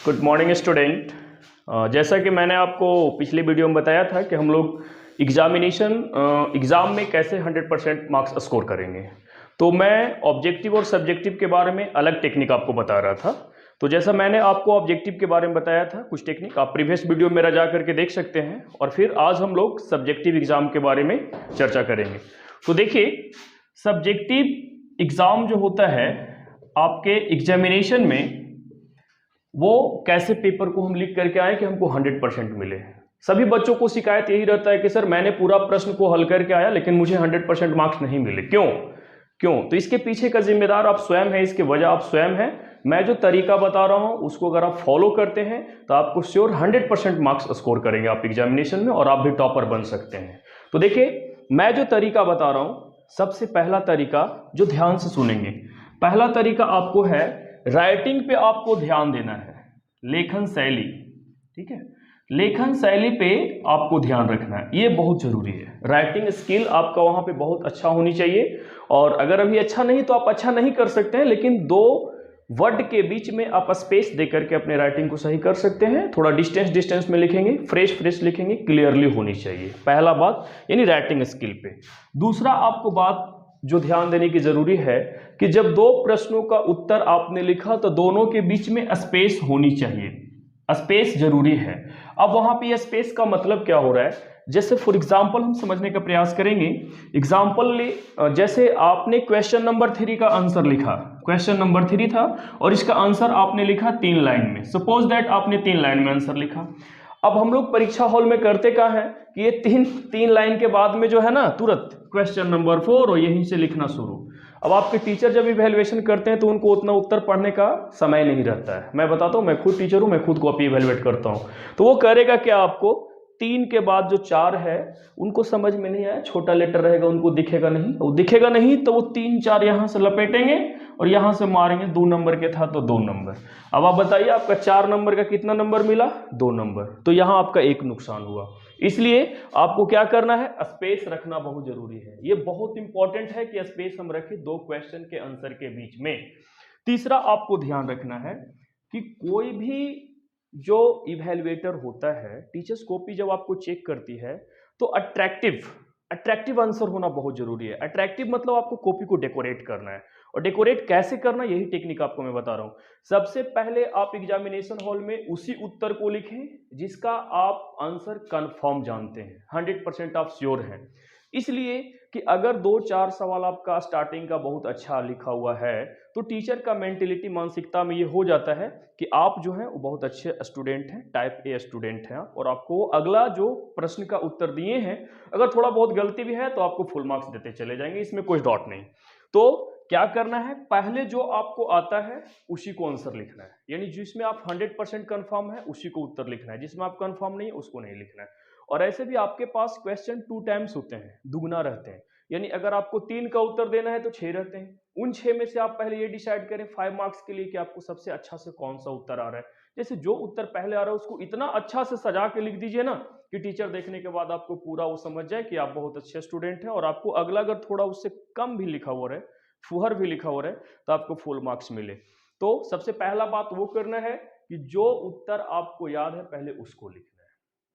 Good morning student. जैसा कि मैंने आपको पिछले वीडियो में बताया था कि हम लोग एग्ज़ाम में कैसे 100% मार्क्स स्कोर करेंगे, तो मैं ऑब्जेक्टिव और सब्जेक्टिव के बारे में अलग टेक्निक आपको बता रहा था। तो जैसा मैंने आपको ऑब्जेक्टिव के बारे में बताया था कुछ टेक्निक, आप प्रीवियस वीडियो मेरा जा करके देख सकते हैं। और फिर आज हम लोग सब्जेक्टिव एग्ज़ाम के बारे में चर्चा करेंगे। तो देखिए, सब्जेक्टिव एग्ज़ाम जो होता है आपके एग्जामिनेशन में, वो कैसे पेपर को हम लिख करके आए कि हमको 100% मिले। सभी बच्चों को शिकायत यही रहता है कि सर मैंने पूरा प्रश्न को हल करके आया लेकिन मुझे 100% मार्क्स नहीं मिले। क्यों? तो इसके पीछे का जिम्मेदार आप स्वयं हैं, इसके वजह आप स्वयं हैं। मैं जो तरीका बता रहा हूं उसको अगर आप फॉलो करते हैं तो आपको श्योर 100% मार्क्स स्कोर करेंगे आप एग्जामिनेशन में, और आप भी टॉपर बन सकते हैं। तो देखिए, मैं जो तरीका बता रहा हूं, सबसे पहला तरीका जो ध्यान से सुनेंगे, पहला तरीका आपको है राइटिंग पे आपको ध्यान देना है, लेखन शैली। ठीक है, लेखन शैली पे आपको ध्यान रखना है, ये बहुत जरूरी है। राइटिंग स्किल आपका वहां पे बहुत अच्छा होनी चाहिए, और अगर अभी अच्छा नहीं तो आप अच्छा नहीं कर सकते हैं, लेकिन दो वर्ड के बीच में आप स्पेस दे करके अपने राइटिंग को सही कर सकते हैं। थोड़ा डिस्टेंस में लिखेंगे, फ्रेश लिखेंगे, क्लियरली होनी चाहिए। पहला बात यानी राइटिंग स्किल पे। दूसरा आपको बात जो ध्यान देने की जरूरी है कि जब दो प्रश्नों का उत्तर आपने लिखा तो दोनों के बीच में स्पेस होनी चाहिए, स्पेस जरूरी है। अब वहां पे स्पेस का मतलब क्या हो रहा है, जैसे फॉर एग्जांपल हम समझने का प्रयास करेंगे। एग्जांपल जैसे आपने क्वेश्चन नंबर 3 का आंसर लिखा, क्वेश्चन नंबर 3 था और इसका आंसर आपने लिखा 3 लाइन में। सपोज दैट आपने 3 लाइन में आंसर लिखा। अब हम लोग परीक्षा हॉल में करते क्या है कि ये तीन लाइन के बाद में जो है ना, तुरंत क्वेश्चन नंबर 4 और यहीं से लिखना शुरू। अब आपके टीचर जब इवैल्यूएशन करते हैं तो उनको उतना उत्तर पढ़ने का समय नहीं रहता है। मैं बताता हूँ, मैं खुद टीचर हूँ, मैं खुद कॉपी इवैल्यूएट करता हूँ। तो वो करेगा क्या, आपको 3 के बाद जो 4 है उनको समझ में नहीं आया, छोटा लेटर रहेगा, उनको दिखेगा नहीं, वो दिखेगा नहीं तो वो 3-4 यहाँ से लपेटेंगे और यहाँ से मारेंगे। 2 नंबर के था तो 2 नंबर। अब आप बताइए, आपका 4 नंबर का कितना नंबर मिला? 2 नंबर। तो यहाँ आपका 1 नुकसान हुआ। इसलिए आपको क्या करना है, स्पेस रखना बहुत जरूरी है। ये बहुत इंपॉर्टेंट है कि स्पेस हम रखें दो क्वेश्चन के आंसर के बीच में। तीसरा आपको ध्यान रखना है कि कोई भी जो इवैल्यूएटर होता है, टीचर्स कॉपी जब आपको चेक करती है तो अट्रैक्टिव आंसर होना बहुत जरूरी है। अट्रैक्टिव मतलब आपको कॉपी को डेकोरेट करना है, और डेकोरेट कैसे करना, यही टेक्निक आपको मैं बता रहा हूं। सबसे पहले आप एग्जामिनेशन हॉल में उसी उत्तर को लिखें जिसका आप आंसर कंफर्म जानते हैं, 100% आप श्योर हैं। इसलिए कि अगर 2-4 सवाल आपका स्टार्टिंग का बहुत अच्छा लिखा हुआ है तो टीचर का मेंटेलिटी, मानसिकता में ये हो जाता है कि आप जो हैं वो बहुत अच्छे स्टूडेंट हैं, टाइप ए स्टूडेंट हैं, और आपको अगला जो प्रश्न का उत्तर दिए हैं अगर थोड़ा बहुत गलती भी है तो आपको फुल मार्क्स देते चले जाएंगे, इसमें कोई डाउट नहीं। तो क्या करना है, पहले जो आपको आता है उसी को आंसर लिखना है, यानी जिसमें आप 100% कंफर्म है उसी को उत्तर लिखना है, जिसमें आप कंफर्म नहीं उसको नहीं लिखना है। और ऐसे भी आपके पास क्वेश्चन 2 टाइम्स होते हैं, दुगना रहते हैं, यानी अगर आपको 3 का उत्तर देना है तो 6 रहते हैं। उन 6 में से आप पहले ये डिसाइड करें 5 मार्क्स के लिए कि आपको सबसे अच्छा से कौन सा उत्तर आ रहा है। जैसे जो उत्तर पहले आ रहा है उसको इतना अच्छा से सजा के लिख दीजिए ना कि टीचर देखने के बाद आपको पूरा वो समझ जाए कि आप बहुत अच्छे स्टूडेंट हैं, और आपको अगला अगर थोड़ा उससे कम भी लिखा हुआ रहे, फुहर भी लिखा हुआ रहे, तो आपको फुल मार्क्स मिले। तो सबसे पहला बात वो करना है कि जो उत्तर आपको याद है पहले उसको लिखना है।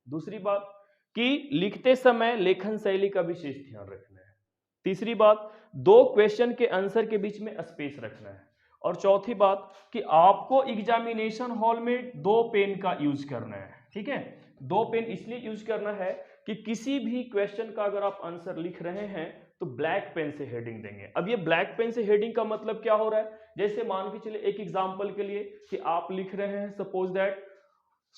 दूसरी बात कि लिखते समय लेखन शैली का विशेष ध्यान रखना है। तीसरी बात, 2 क्वेश्चन के आंसर के बीच में स्पेस रखना है। और चौथी बात कि आपको एग्जामिनेशन हॉल में 2 पेन का यूज करना है। ठीक है, 2 पेन इसलिए यूज करना है कि किसी भी क्वेश्चन का अगर आप आंसर लिख रहे हैं तो ब्लैक पेन से हेडिंग देंगे। अब ये ब्लैक पेन से हेडिंग का मतलब क्या हो रहा है, जैसे मान के चले एक एग्जांपल के लिए कि आप लिख रहे हैं सपोज दैट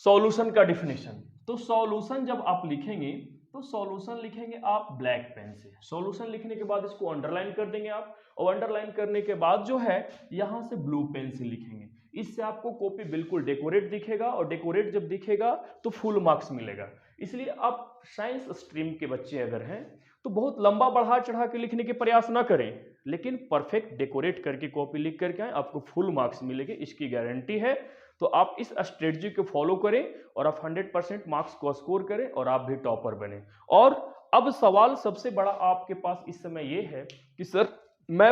सॉल्यूशन का डिफिनेशन, तो सॉल्यूशन जब आप लिखेंगे तो सॉल्यूशन लिखेंगे आप ब्लैक पेन से। सॉल्यूशन लिखने के बाद इसको अंडरलाइन कर देंगे आप, और अंडरलाइन करने के बाद जो है यहां से ब्लू पेन से लिखेंगे। इससे आपको कॉपी बिल्कुल डेकोरेट दिखेगा, और डेकोरेट जब दिखेगा तो फुल मार्क्स मिलेगा। इसलिए आप साइंस स्ट्रीम के बच्चे अगर हैं तो बहुत लंबा बढ़ा चढ़ा के लिखने के प्रयास ना करें, लेकिन परफेक्ट डेकोरेट करके कॉपी लिख करके आए, आपको फुल मार्क्स मिलेंगे, इसकी गारंटी है। तो आप इस स्ट्रेटजी को फॉलो करें और आप 100% मार्क्स को स्कोर करें और आप भी टॉपर बने। और अब सवाल सबसे बड़ा आपके पास इस समय ये है कि सर मैं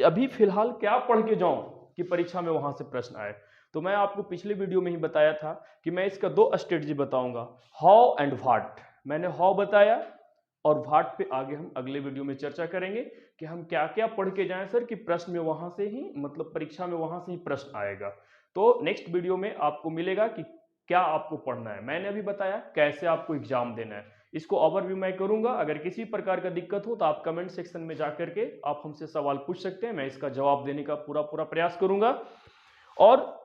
अभी फिलहाल क्या पढ़ के जाऊं कि परीक्षा में वहां से प्रश्न आए। तो मैं आपको पिछले वीडियो में ही बताया था कि मैं इसका 2 स्ट्रेटजी बताऊंगा, हाउ एंड व्हाट। मैंने हाउ बताया और व्हाट पे आगे हम अगले वीडियो में चर्चा करेंगे कि हम क्या क्या पढ़ के जाएं सर, कि प्रश्न में वहां से ही, मतलब परीक्षा में वहां से ही प्रश्न आएगा। तो नेक्स्ट वीडियो में आपको मिलेगा कि क्या आपको पढ़ना है। मैंने अभी बताया कैसे आपको एग्जाम देना है, इसको ओवरव्यू मैं करूंगा। अगर किसी प्रकार का दिक्कत हो तो आप कमेंट सेक्शन में जाकर के आप हमसे सवाल पूछ सकते हैं, मैं इसका जवाब देने का पूरा प्रयास करूंगा। और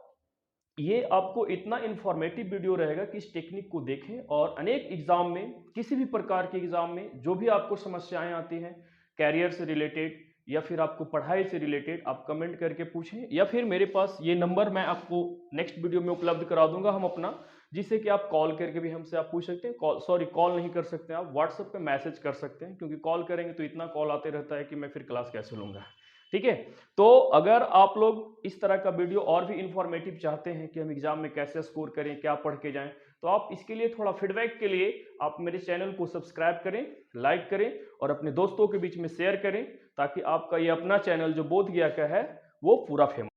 ये आपको इतना इंफॉर्मेटिव वीडियो रहेगा कि इस टेक्निक को देखें और अनेक एग्जाम में, किसी भी प्रकार के एग्जाम में जो भी आपको समस्याएं आती हैं कैरियर से रिलेटेड या फिर आपको पढ़ाई से रिलेटेड, आप कमेंट करके पूछें, या फिर मेरे पास ये नंबर मैं आपको नेक्स्ट वीडियो में उपलब्ध करा दूंगा हम अपना, जिससे कि आप कॉल करके भी हमसे आप पूछ सकते हैं। कॉल नहीं कर सकते, आप व्हाट्सएप पे मैसेज कर सकते हैं, क्योंकि कॉल करेंगे तो इतना कॉल आते रहता है कि मैं फिर क्लास कैसे लूंगा। ठीक है, तो अगर आप लोग इस तरह का वीडियो और भी इंफॉर्मेटिव चाहते हैं कि हम एग्जाम में कैसे स्कोर करें, क्या पढ़ के जाएं, तो आप इसके लिए थोड़ा फीडबैक के लिए आप मेरे चैनल को सब्सक्राइब करें, लाइक करें और अपने दोस्तों के बीच में शेयर करें, ताकि आपका ये अपना चैनल जो बोध गया का है वो पूरा फेमस